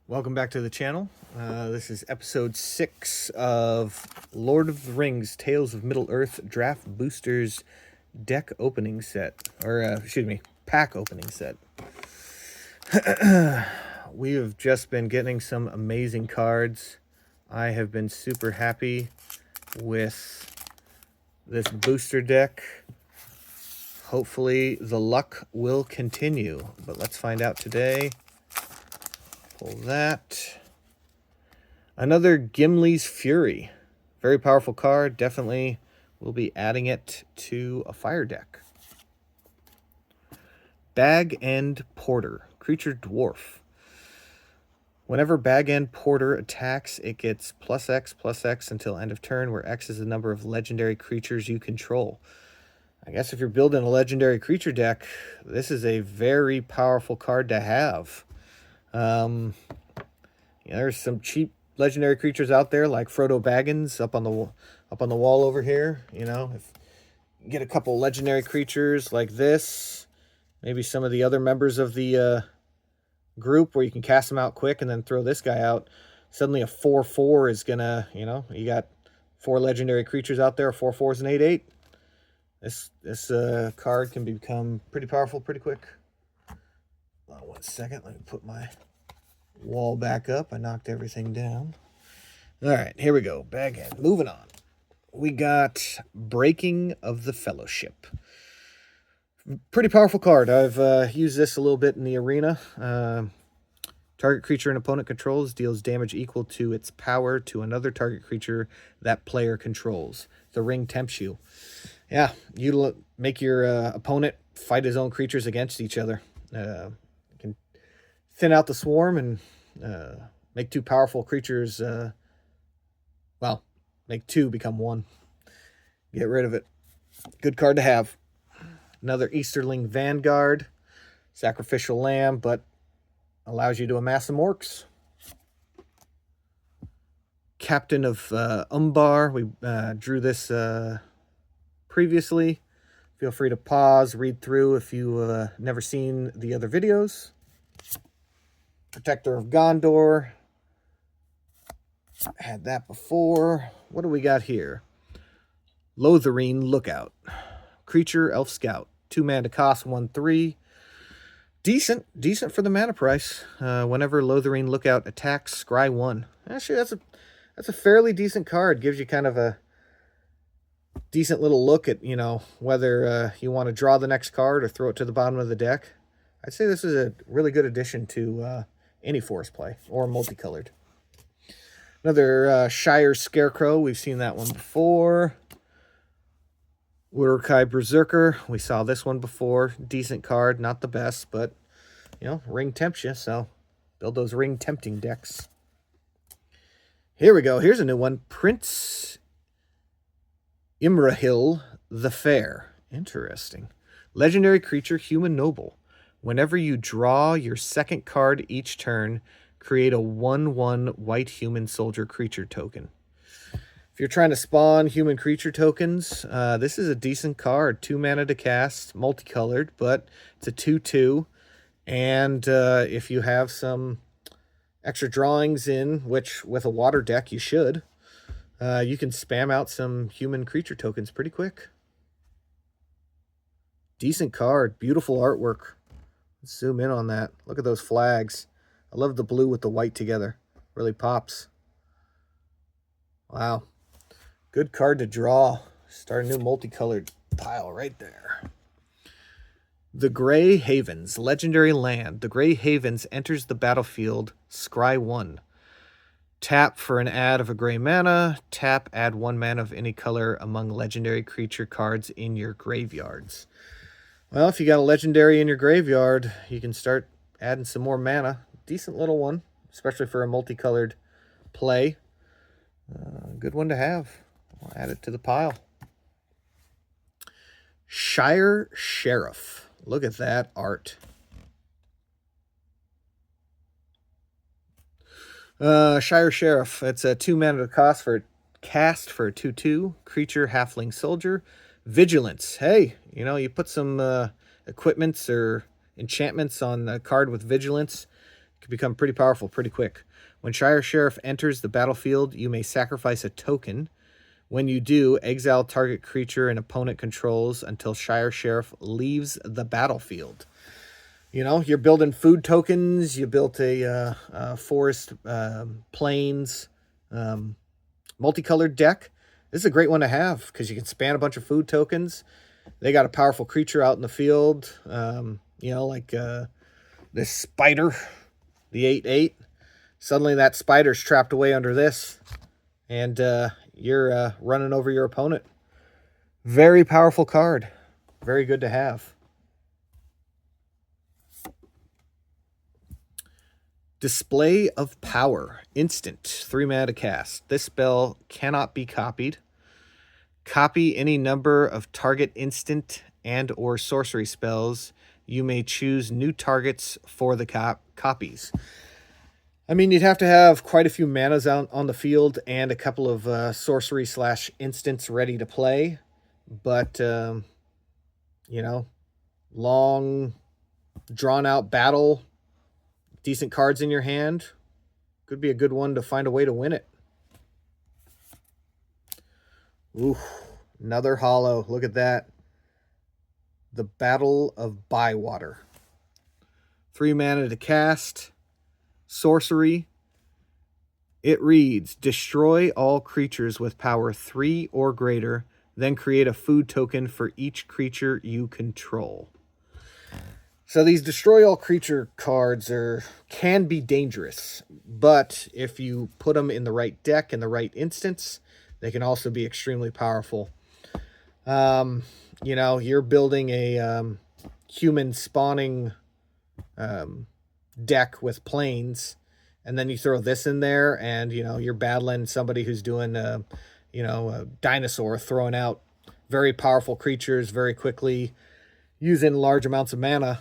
Welcome back to the channel. This is episode 6 of Lord of the Rings Tales of Middle-earth Draft Boosters deck opening set. Or, excuse me, pack opening set. We have just been getting some amazing cards. I have been super happy with this booster deck. Hopefully the luck will continue, but let's find out today. Pull that. Another Gimli's Fury. Very powerful card. Definitely will be adding it to a fire deck. Bag End Porter. Creature dwarf. Whenever Bag End Porter attacks, it gets +X until end of turn, where X is the number of legendary creatures you control. I guess if you're building a legendary creature deck, this is a very powerful card to have. There's some cheap legendary creatures out there like Frodo Baggins up on the wall over here. You know, if you get a couple legendary creatures like this, maybe some of the other members of the group where you can cast them out quick and then throw this guy out. Suddenly a 4/4 is gonna, you got 4 legendary creatures out there, 4/4s and 8/8. This card can become pretty powerful pretty quick. Hold on 1 second. Let me put my wall back up. I knocked everything down. All right, here we go. Bag End. Moving on. We got Breaking of the Fellowship. Pretty powerful card. I've used this a little bit in the arena. Target creature an opponent controls deals damage equal to its power to another target creature that player controls. The ring tempts you. Yeah, you make your opponent fight his own creatures against each other. You can thin out the swarm and make 2 powerful creatures, make 2 become 1. Get rid of it. Good card to have. Another Easterling Vanguard. Sacrificial Lamb, but allows you to amass some orcs. Captain of Umbar. We drew this previously. Feel free to pause, read through if you've never seen the other videos. Protector of Gondor. Had that before. What do we got here? Lotharine Lookout. Creature, Elf Scout. 2 mana to cost, 1/3. Decent for the mana price. Whenever Lotharine Lookout attacks, scry 1. Actually, that's a fairly decent card. Gives you kind of a decent little look at, whether you want to draw the next card or throw it to the bottom of the deck. I'd say this is a really good addition to any forest play or multicolored. Another Shire Scarecrow. We've seen that one before. Uruk-hai Berserker. We saw this one before. Decent card. Not the best, but, ring tempts you, so build those ring tempting decks. Here we go. Here's a new one. Prince Imrahil the Fair. Interesting. Legendary creature, human noble. Whenever you draw your second card each turn, create a 1/1 white human soldier creature token. If you're trying to spawn human creature tokens, this is a decent card. 2 mana to cast, multicolored, but it's a 2/2. And if you have some extra drawings in, which with a water deck you should, you can spam out some human creature tokens pretty quick. Decent card. Beautiful artwork. Let's zoom in on that. Look at those flags. I love the blue with the white together. Really pops. Wow. Good card to draw. Start a new multicolored pile right there. The Grey Havens. Legendary land. The Grey Havens enters the battlefield. Scry 1. Tap for an add of a gray mana. Tap, add 1 mana of any color among legendary creature cards in your graveyards. Well, if you got a legendary in your graveyard, you can start adding some more mana. Decent little one, especially for a multicolored play. Good one to have. I'll add it to the pile. Shire Sheriff. Look at that art. Shire Sheriff. It's a 2 mana to cost for cast for a 2/2 creature, halfling soldier. Vigilance. Hey, you put some equipments or enchantments on the card with Vigilance. can become pretty powerful pretty quick. When Shire Sheriff enters the battlefield, you may sacrifice a token. When you do, exile target creature an opponent controls until Shire Sheriff leaves the battlefield. You know, you're building food tokens. You built a forest, plains, multicolored deck. This is a great one to have because you can span a bunch of food tokens. They got a powerful creature out in the field. You know, like this spider, the 8/8. Suddenly that spider's trapped away under this, and you're running over your opponent. Very powerful card. Very good to have. Display of Power. Instant. 3 mana to cast. This spell cannot be copied. Copy any number of target instant and or sorcery spells. You may choose new targets for the copies. I mean, you'd have to have quite a few manas out on the field and a couple of sorcery / instants ready to play. But, you know, long, drawn-out battle, decent cards in your hand, could be a good one to find a way to win it. Ooh, another holo. Look at that. The Battle of Bywater. 3 mana to cast. Sorcery. It reads, destroy all creatures with power 3 or greater, then create a food token for each creature you control. So these destroy all creature cards can be dangerous, but if you put them in the right deck in the right instance, they can also be extremely powerful. You know, you're building a human spawning deck with planes, and then you throw this in there, and you know you're battling somebody who's doing you know, a dinosaur, throwing out very powerful creatures very quickly using large amounts of mana.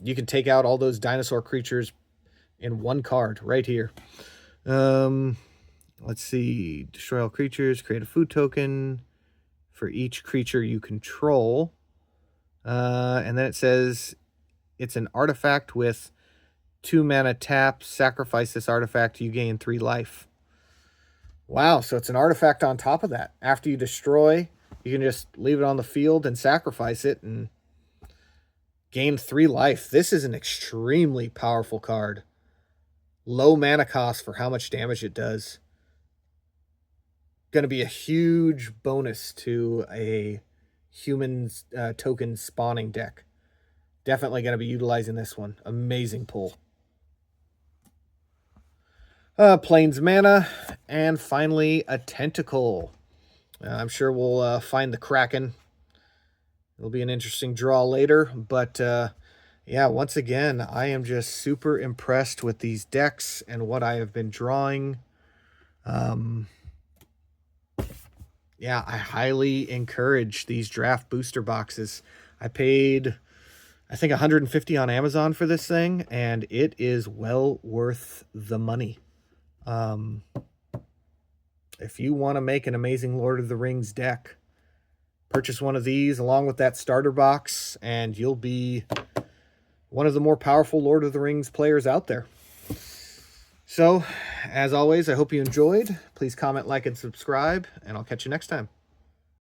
You can take out all those dinosaur creatures in one card right here. Let's see. Destroy all creatures, create a food token for each creature you control. And then it says it's an artifact with 2 mana tap. Sacrifice this artifact, you gain 3 life. Wow, so it's an artifact on top of that. After you destroy, you can just leave it on the field and sacrifice it and gain 3 life. This is an extremely powerful card. Low mana cost for how much damage it does. Going to be a huge bonus to a human token spawning deck. Definitely going to be utilizing this one. Amazing pull. Plains mana. And finally, a tentacle. I'm sure we'll find the Kraken. It'll be an interesting draw later. But yeah, once again, I am just super impressed with these decks and what I have been drawing. Yeah, I highly encourage these draft booster boxes. I paid, I think, $150 on Amazon for this thing, and it is well worth the money. If you want to make an amazing Lord of the Rings deck, purchase one of these along with that starter box, and you'll be one of the more powerful Lord of the Rings players out there. So, as always, I hope you enjoyed. Please comment, like, and subscribe, and I'll catch you next time.